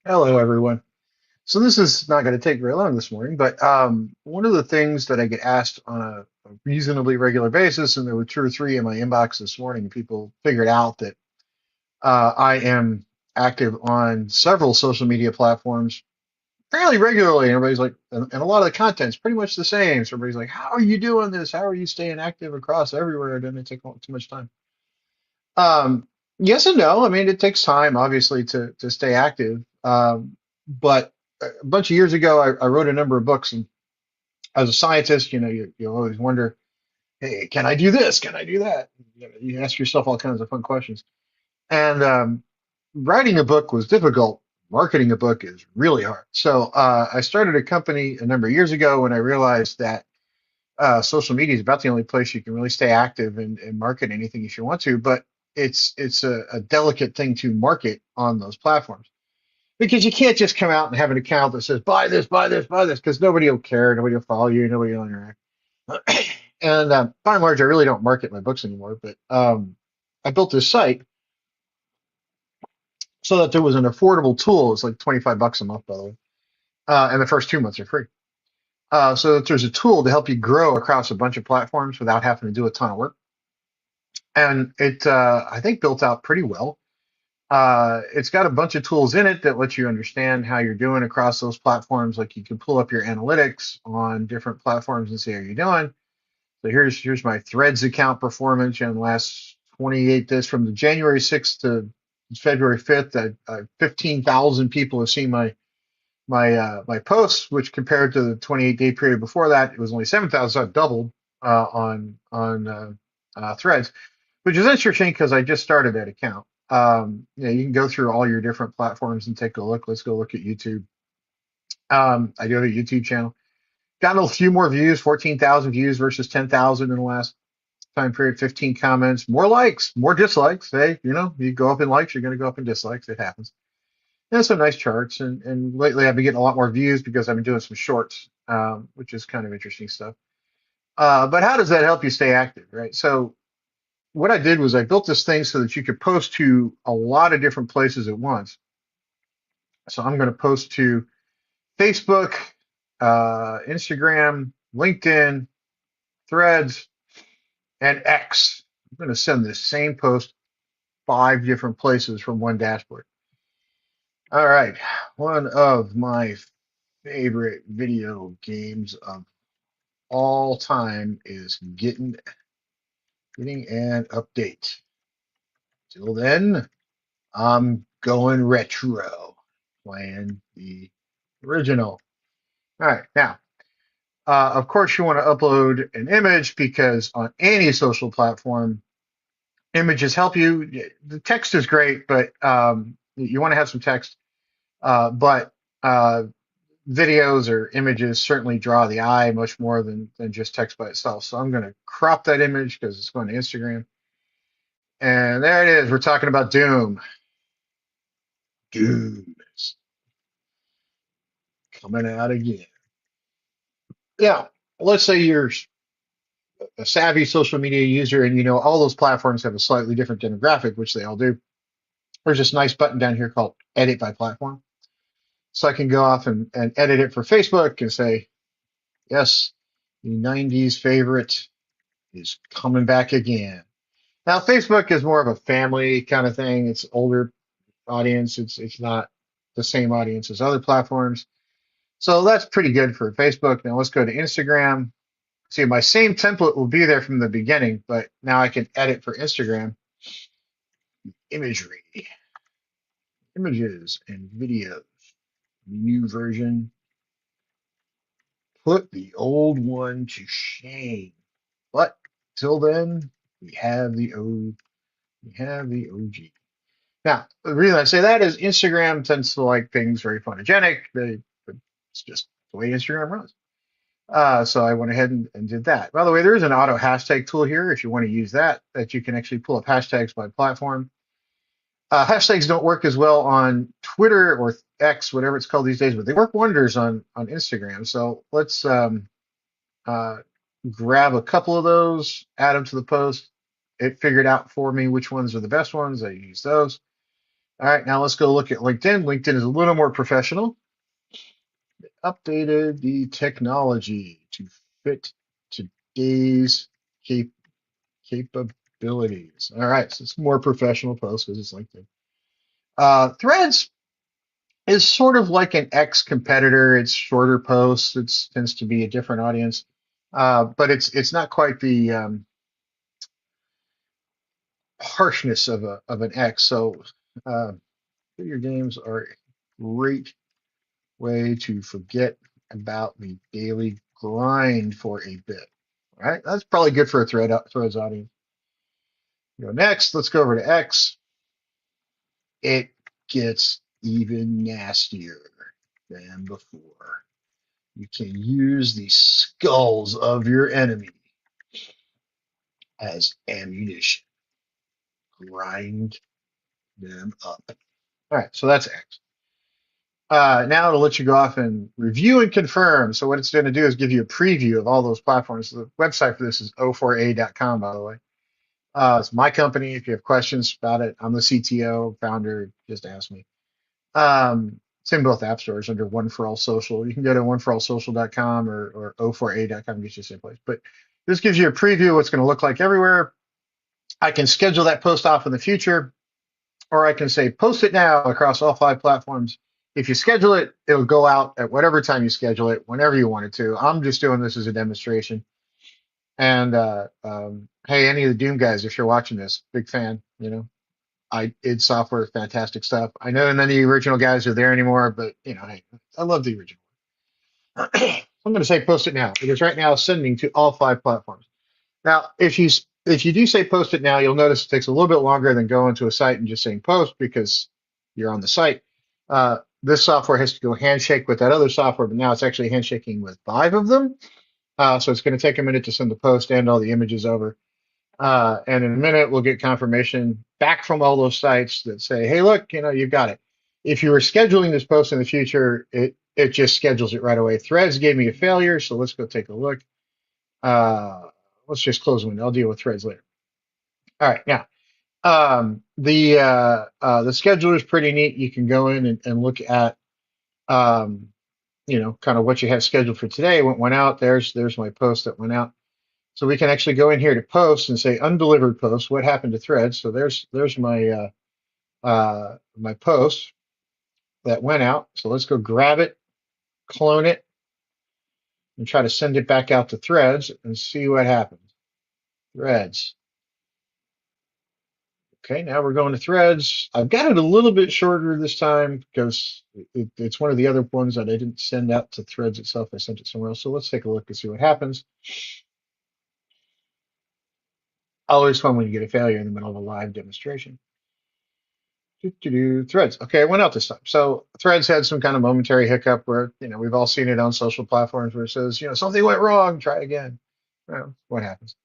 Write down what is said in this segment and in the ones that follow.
Hello, everyone. So this is not going to take very long this morning, but one of the things that I get asked on a reasonably regular basis, and there were two or three in my inbox this morning, people figured out that I am active on several social media platforms fairly regularly. And everybody's like, and a lot of the content's pretty much the same. So everybody's like, how are you doing this? How are you staying active across everywhere? It doesn't take too much time. Um, yes and no. I mean, it takes time, obviously, to stay active. But a bunch of years ago, I wrote a number of books, and as a scientist, you always wonder, hey, can I do this? Can I do that? You ask yourself all kinds of fun questions. And writing a book was difficult. Marketing a book is really hard. So I started a company a number of years ago when I realized that social media is about the only place you can really stay active and market anything if you want to, but it's a delicate thing to market on those platforms because you can't just come out and have an account that says buy this, buy this, buy this, because nobody will care, nobody will follow you, nobody will interact. And by and large, I really don't market my books anymore. But I built this site so that there was an affordable tool. It's like 25 bucks a month, by the way, and the first 2 months are free. So that there's a tool to help you grow across a bunch of platforms without having to do a ton of work. And it, I think, built out pretty well. It's got a bunch of tools in it that let you understand how you're doing across those platforms. Like you can pull up your analytics on different platforms and see how you're doing. So here's my Threads account performance in the last 28 days from the January 6th to February 5th. 15,000 people have seen my posts, which compared to the 28-day period before that, it was only 7,000. So I've doubled on Threads, which is interesting because I just started that account. You can go through all your different platforms and take a look. Let's go look at YouTube. I do have a YouTube channel. Gotten a few more views, 14,000 views versus 10,000 in the last time period, 15 comments, more likes, more dislikes. Hey, you go up in likes, you're going to go up in dislikes. It happens. And some nice charts. And lately I've been getting a lot more views because I've been doing some shorts, which is kind of interesting stuff. But how does that help you stay active, right? So what I did was I built this thing so that you could post to a lot of different places at once. So I'm going to post to Facebook, Instagram, LinkedIn, Threads, and X. I'm going to send this same post 5 different places from one dashboard. All right, one of my favorite video games of all time is getting an update. Till then, I'm going retro, playing the original. All right, now, of course, you want to upload an image because on any social platform, images help you. The text is great, but you want to have some text. But videos or images certainly draw the eye much more than just text by itself. So I'm going to crop that image because it's going to Instagram. And there it is. We're talking about Doom. Doom is coming out again. Yeah, let's say you're a savvy social media user and you know all those platforms have a slightly different demographic, which they all do. There's this nice button down here called Edit by Platform. So I can go off and edit it for Facebook and say, yes, the 90s favorite is coming back again. Now, Facebook is more of a family kind of thing. It's older audience. It's not the same audience as other platforms. So that's pretty good for Facebook. Now let's go to Instagram. See, my same template will be there from the beginning, but now I can edit for Instagram. Imagery, images, and videos. New version. Put the old one to shame. But till then, we have the OG. Now, the reason I say that is Instagram tends to like things very photogenic. It's just the way Instagram runs. So I went ahead and did that. By the way, there is an auto hashtag tool here if you want to use that you can actually pull up hashtags by platform. Hashtags don't work as well on Twitter or X, whatever it's called these days, but they work wonders on Instagram. So let's uh, grab a couple of those, add them to the post. It figured out for me which ones are the best ones. I use those. All right, now let's go look at LinkedIn. LinkedIn is a little more professional. It updated the technology to fit today's cap capabilities. All right, so it's more professional post because it's LinkedIn. Threads is sort of like an X competitor. It's shorter posts. It tends to be a different audience, but it's not quite the harshness of an X. So uh, video games are a great way to forget about the daily grind for a bit. All right, that's probably good for a Threads audience. Go next. Let's go over to X. It gets even nastier than before. You can use the skulls of your enemy as ammunition. Grind them up. All right, so that's X. Now it'll let you go off and review and confirm. So what it's going to do is give you a preview of all those platforms. The website for this is o4a.com, by the way. It's my company. If you have questions about it, I'm the CTO, founder. Just ask me. It's in both app stores under One for All Social. You can go to oneforallsocial.com or o4a.com and get you the same place. But this gives you a preview of what's going to look like everywhere. I can schedule that post off in the future, or I can say post it now across all 5 platforms. If you schedule it, it'll go out at whatever time you schedule it, whenever you want it to. I'm just doing this as a demonstration. And hey, any of the Doom guys, if you're watching this, big fan. Id Software, fantastic stuff. I know none of the original guys are there anymore, but hey, I love the original. I'm going to say post it now because right now it's sending to all 5 platforms. Now, if you do say post it now, you'll notice it takes a little bit longer than going to a site and just saying post because you're on the site. This software has to go handshake with that other software, but now it's actually handshaking with 5 of them. So it's going to take a minute to send the post and all the images over. And in a minute, we'll get confirmation back from all those sites that say, hey, look, you've got it. If you were scheduling this post in the future, it just schedules it right away. Threads gave me a failure, so let's go take a look. Let's just close the window. I'll deal with Threads later. All right, now the scheduler is pretty neat. You can go in and look at kind of what you have scheduled for today. What went out? There's my post that went out. So we can actually go in here to post and say undelivered post. What happened to Threads? So there's my my post that went out. So let's go grab it, clone it, and try to send it back out to Threads and see what happens. Threads. Okay, now we're going to Threads. I've got it a little bit shorter this time because it's one of the other ones that I didn't send out to Threads itself. I sent it somewhere else. So let's take a look and see what happens. Always fun when you get a failure in the middle of a live demonstration. Threads. Okay, it went out this time. So Threads had some kind of momentary hiccup where, we've all seen it on social platforms where it says, something went wrong, try again. Well, what happens?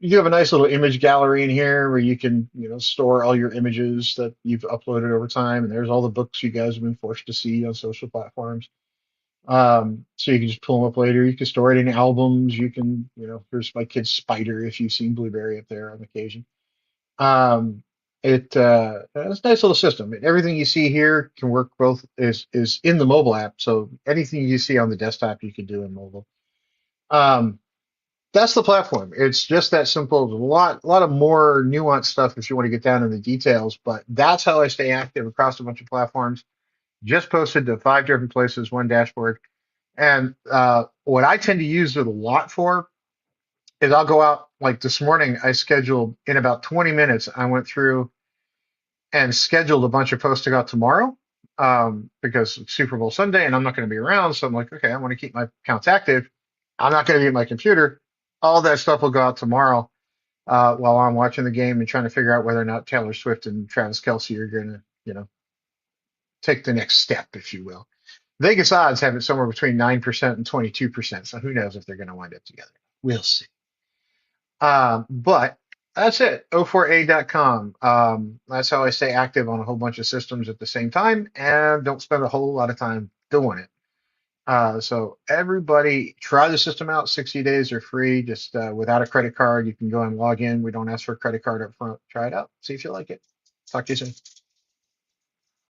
You have a nice little image gallery in here where you can, store all your images that you've uploaded over time. And there's all the books you guys have been forced to see on social platforms. So you can just pull them up later. You can store it in albums. You can, here's my kid's spider if you've seen Blueberry up there on occasion. It's a nice little system. Everything you see here can work both is in the mobile app. So anything you see on the desktop, you can do in mobile. That's the platform. It's just that simple. There's a lot of more nuanced stuff if you want to get down in the details, but that's how I stay active across a bunch of platforms. Just posted to 5 different places, one dashboard. And what I tend to use it a lot for is I'll go out, like this morning, I scheduled in about 20 minutes, I went through and scheduled a bunch of posts to go out tomorrow because it's Super Bowl Sunday and I'm not going to be around. So I'm like, okay, I want to keep my accounts active. I'm not going to be at my computer. All that stuff will go out tomorrow while I'm watching the game and trying to figure out whether or not Taylor Swift and Travis Kelce are going to, take the next step, if you will. Vegas odds have it somewhere between 9% and 22%. So who knows if they're going to wind up together? We'll see. But that's it. O4A.com. That's how I stay active on a whole bunch of systems at the same time and don't spend a whole lot of time doing it. So everybody try the system out. 60 days are free. Just without a credit card, you can go and log in. We don't ask for a credit card up front. Try it out. See if you like it. Talk to you soon.